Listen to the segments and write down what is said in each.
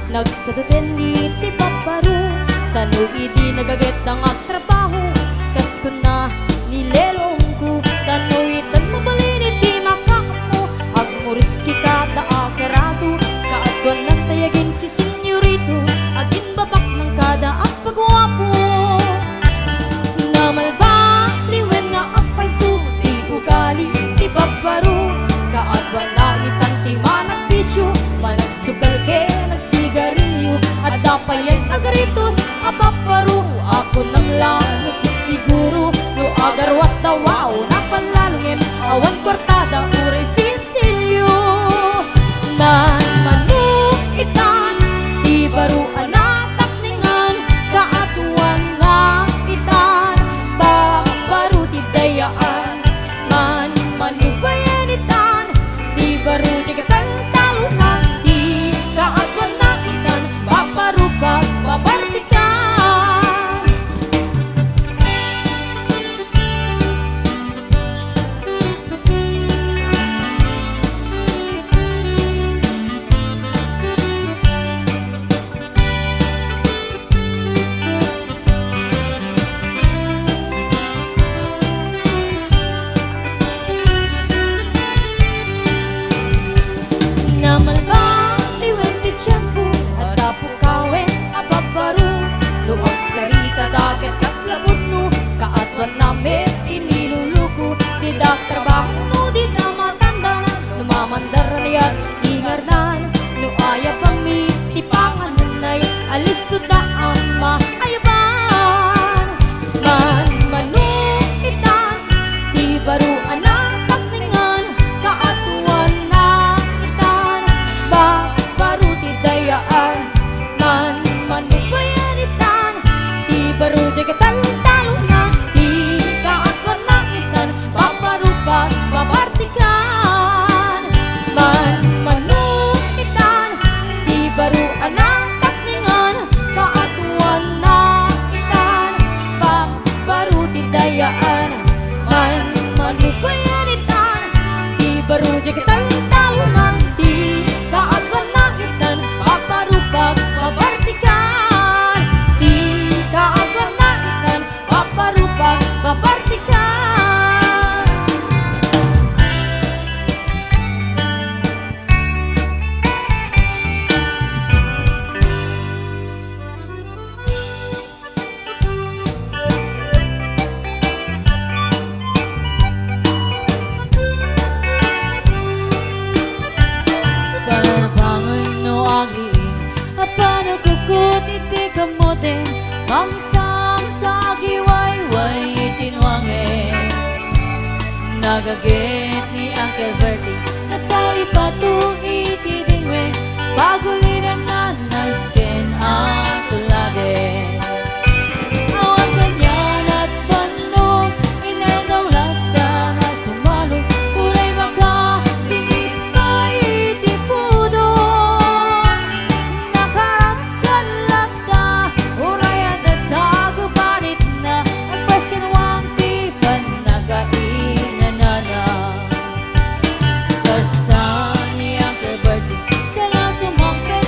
Nagsaduten iti paparu Tanu idi nagaget ang trabaho Kas ko na nilelong ko Tanu itan mo balin iti makakamo Agmuris kita da agarado Kaadwan ng tayagin si senyorito Agin babak ng kada ang pagwapo Namalba liwen na ang paiso Di ugali di paparu Kaadwan na itan ti manag bisyo Managsugal ke nagsigarilyo At dapayan agaritos apaparu Ako nang musik siguro No agarwat dawaw napalalungem Awan kortada uray sinsilyo Nan manu itan Di baru anatak ningan Kaatuan nga itan Babaru ti dayaan Man manu bayan itan Di baru jagatan talungan Di kaatuan na itan Babaru babartikan Dagat kaslabot no Kaatuan namin iniluluko Di da trabaho no Di na matanda na Lumamandar niya ingarnan No aya pami Di pangananay Alis to da ama ayaban Man manu itan Di baru anak takningan Kaatuan na itan Baru ti dayaan Man manu bayan itan Baru jagatan talungan Di kaatuan na itan Paparubas babartikan Man manu itan Di baru anak takningan Kaatuan na itan Baru tidayaan Man manu bayan itan Di baru jagatan talungan Di kaatuan na itan Paparubas babartikan Di kaatuan na itan Paparubag babartikan Panabangon no aging Apanagukot iti kamote Ang isang sa giwayway itinwange Nagagit ni Uncle Bertie Natali pato iti bingwe Pagulinan na nasken ang tulade Awan ganyan at panog Inagawlagda na sumalo Uray baka sinipay iti pudon Nakakakalagda Uray ada sa gubanit na Agpas kinuwang tipan nagainanana Basta ni Uncle Bertie Sila sumangkit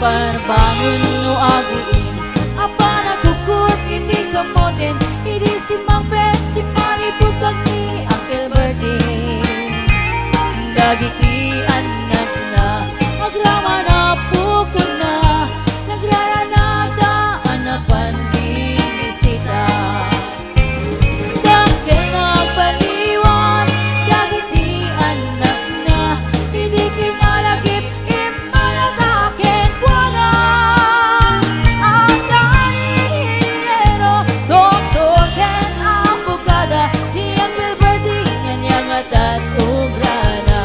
Bangun no aguin apa nakukut iti kamoten iti si Mang Bet si maribukag ni Uncle Bertie dagiti anak na agrama na pukod na nagraranada anapan di bisita dahil nagbaliwan dagiti anak na hindi kinalagip imalagakin buwana ang danihilero doktor ken abogada di Uncle Bertie nganyang atat ugrana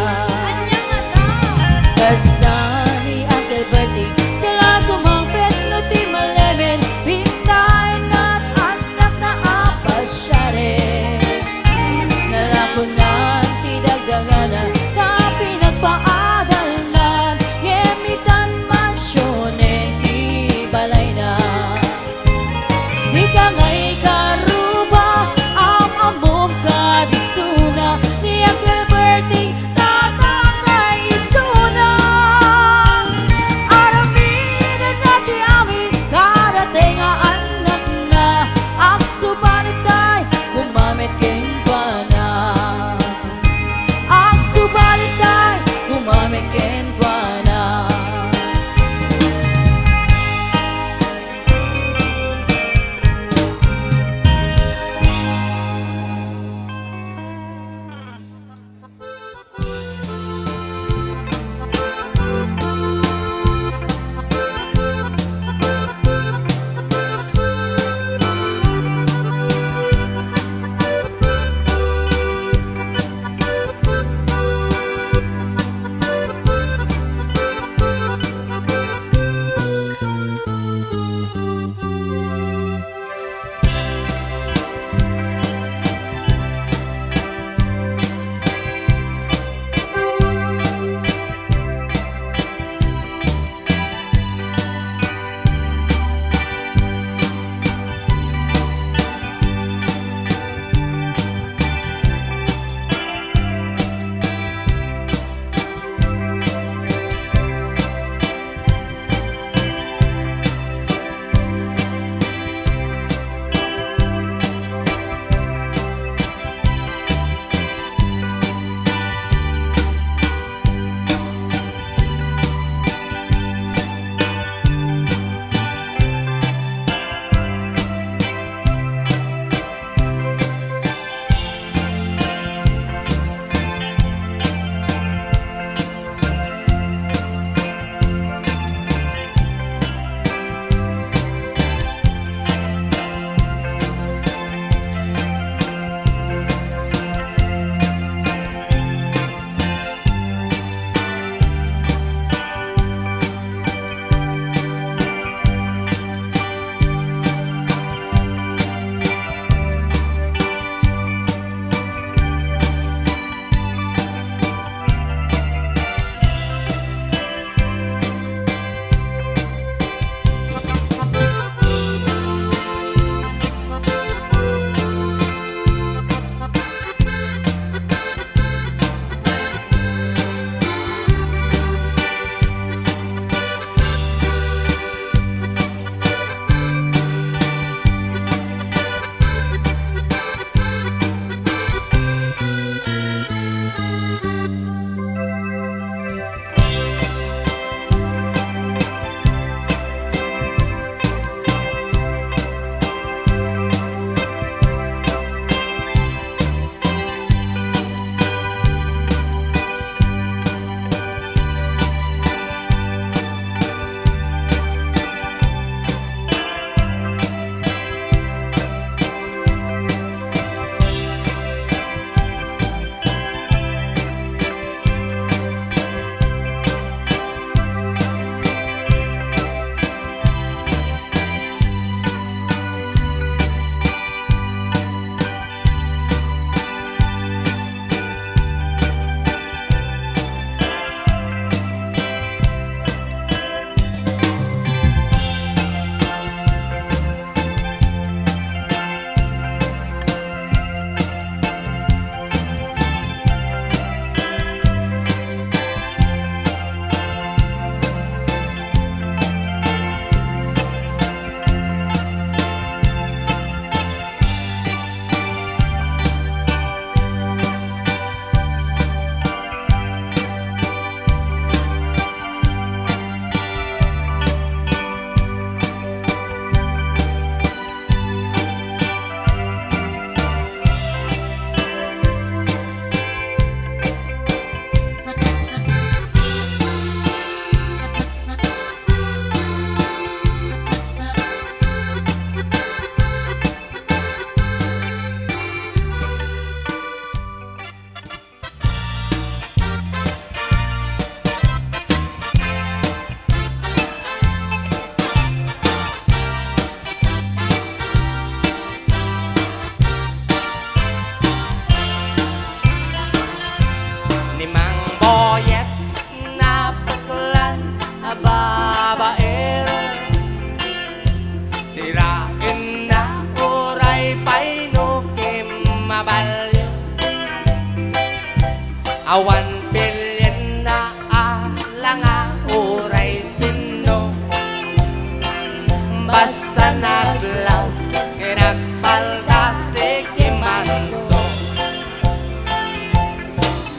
basta naglaos kinagpalda si Kimanso.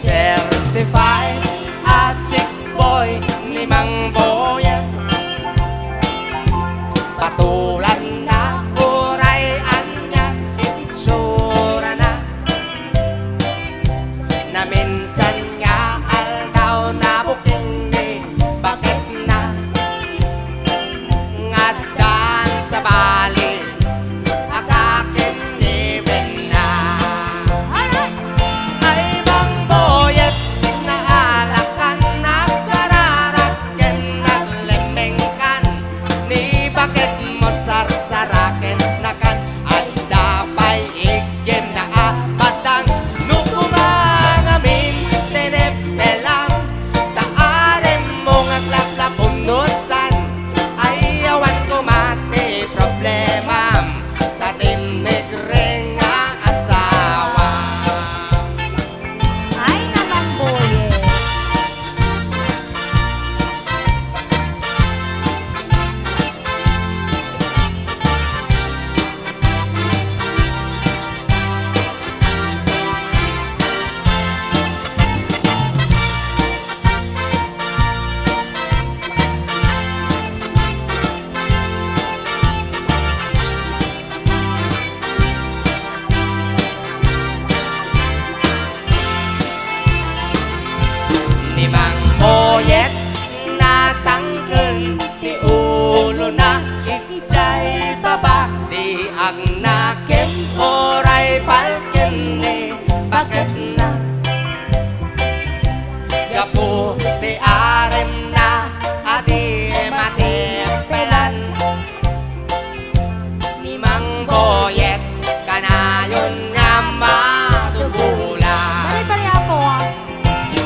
Certified at chick boy ni Mang Boyet, patulan na uray anyan itsura na, na minsan nga aldaw na buking di bakit na ngaddan sa bali akakin ibig na. Ay Mang Boyet na alakan nagkararaken naglemengkan ni bakit mo sarsaraken nakan ay dapay igim na abatang nukumangamin tinepelam taaren mo ngaglaplapunusan ayawan ko mati problemam tatinig rin nga asawa. Ay naman Boyet. Ni Mang Boyet natangken ti ulo na ijay baba di ang nakem oray palken ni bakit na gapo ti arem na adi matepelan ni Mang Boyet kanayon nga madubulan. Bari-bari ako ah.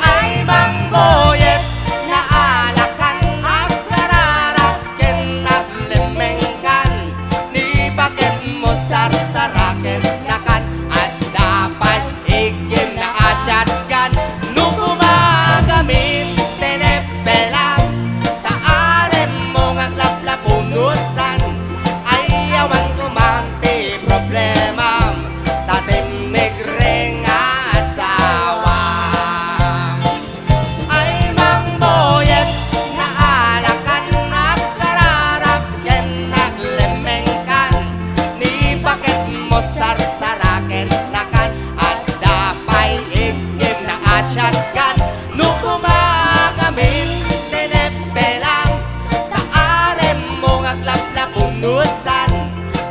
Ay Mang Boyet na alakan agkararaken naglemengkan ni bakit mo sarsaraken nakan at dapat igim na asyatgan nukumagamin tinepelam taaren mo ngaglaplapunusan ayawan kumante problemam tatimnig ring asawa. Ay Mang Boyet na alakan nagkararaken naglemengkan ni bakit mo sarsaraken nakan at dapay igim na asyatgan nukumagamin tinepelam taaren mo ngaglaplapunusan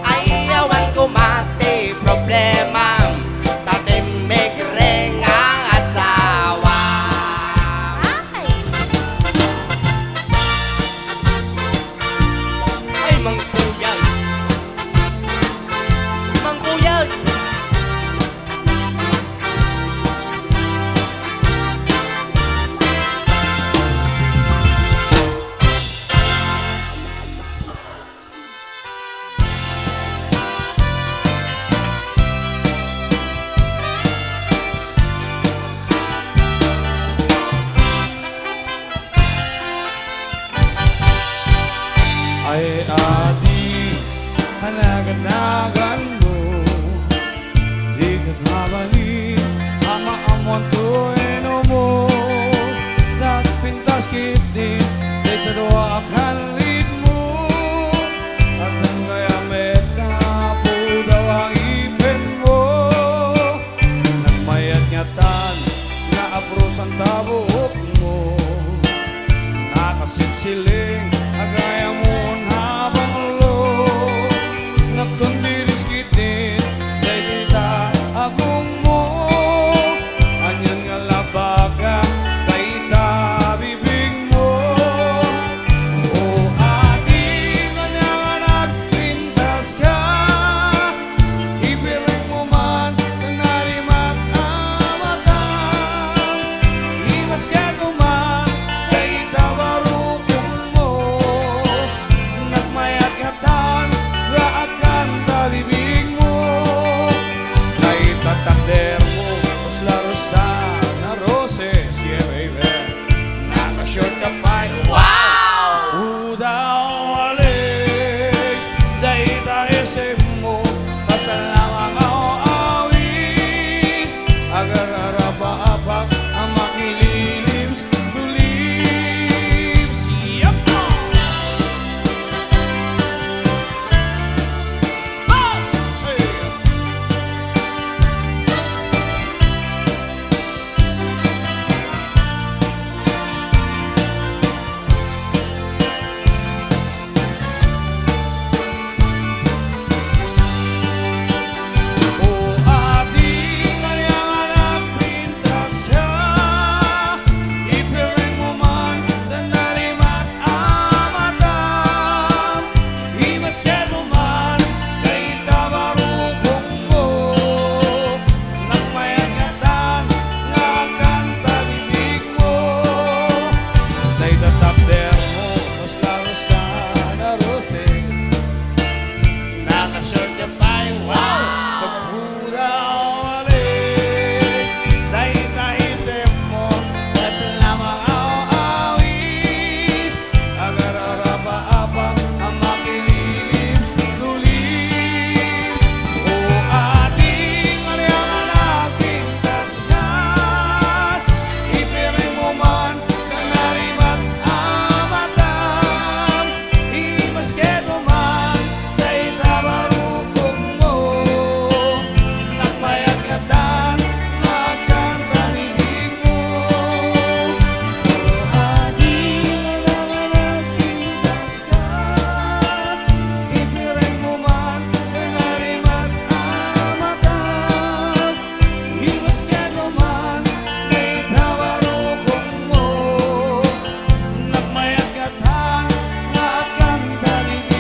ayawan kumate problemam tatimig ring asawa. Ay. Ay Mang Puyag, Mang Puyag. Ay adi hanaganagan mo di ka nabali ama amon tueno mo dat pintas kitin di kadwa akan lead mo at ang kaya meta po daw ang ipin mo nagmayat ngatan na aprosan tabok mo nakasilsiling agaya mo habang lo nagtundiris kitin day kita agong mo anyan nga labaga kay ta bibig mo o Imasketo man Kay tabarukong mo Nagmayag ka dan Nakang tanibig mo Adi Alangan nagpintas ka Ipireng mo man Kanarimat amatag Imasketo man Kay tabarukong mo Nagmayag ka dan Nakang tanibig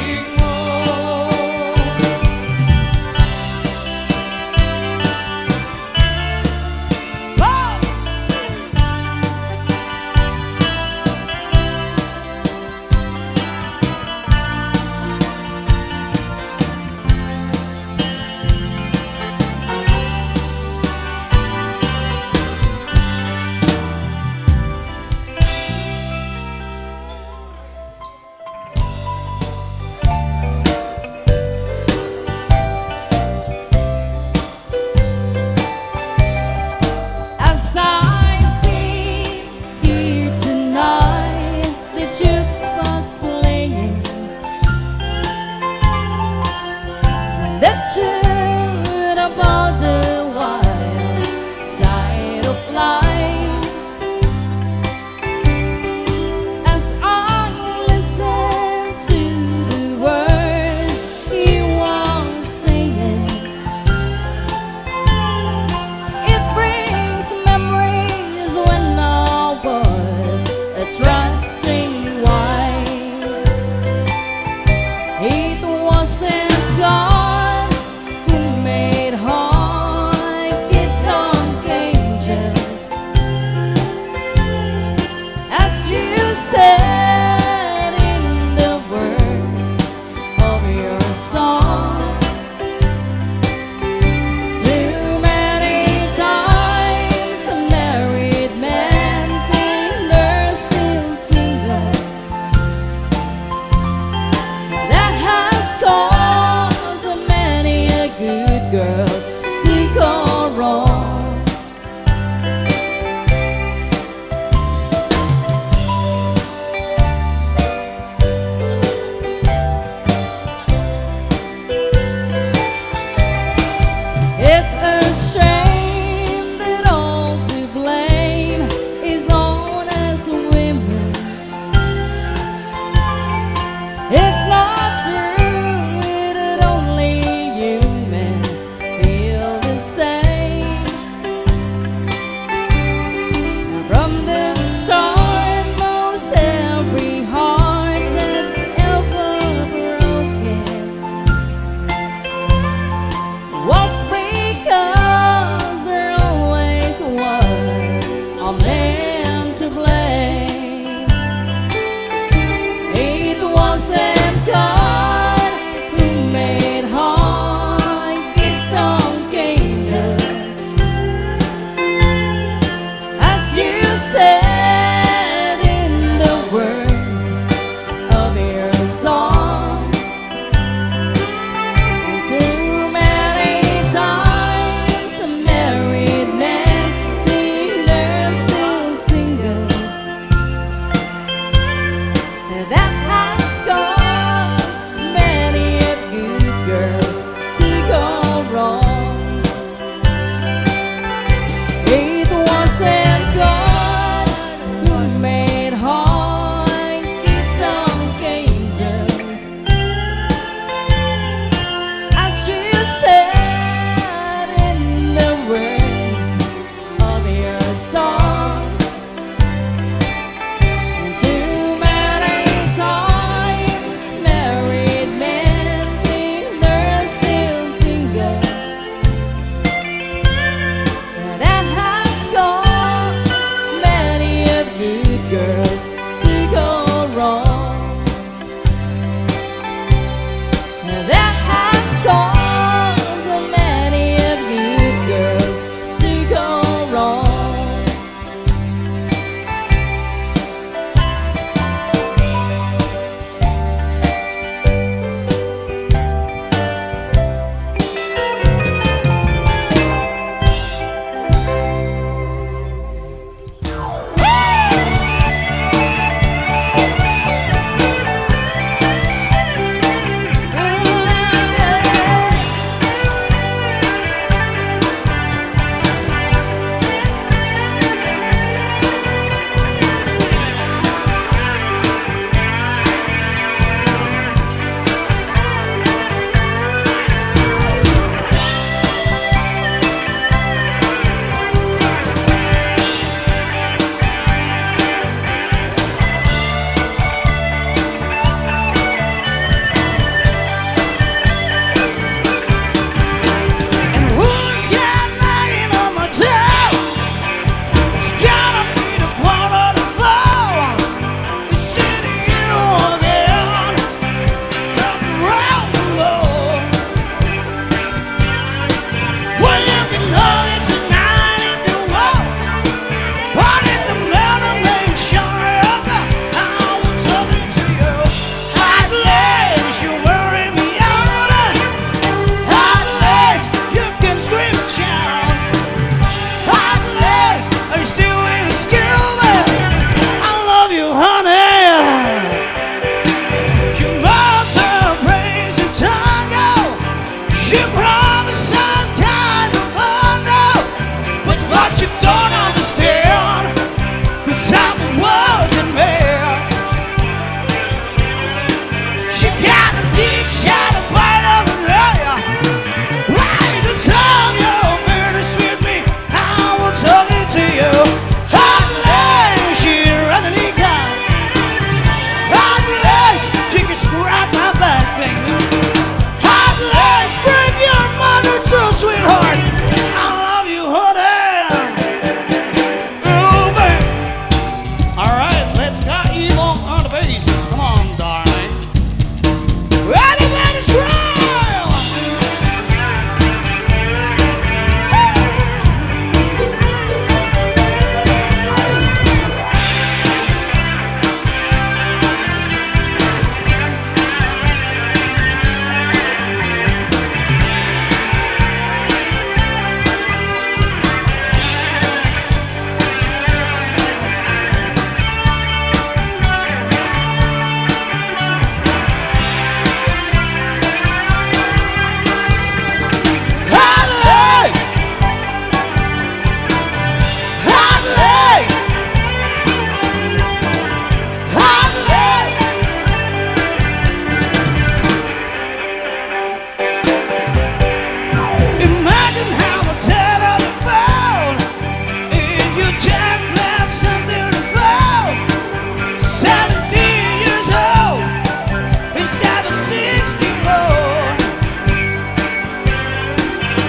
64.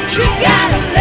She got a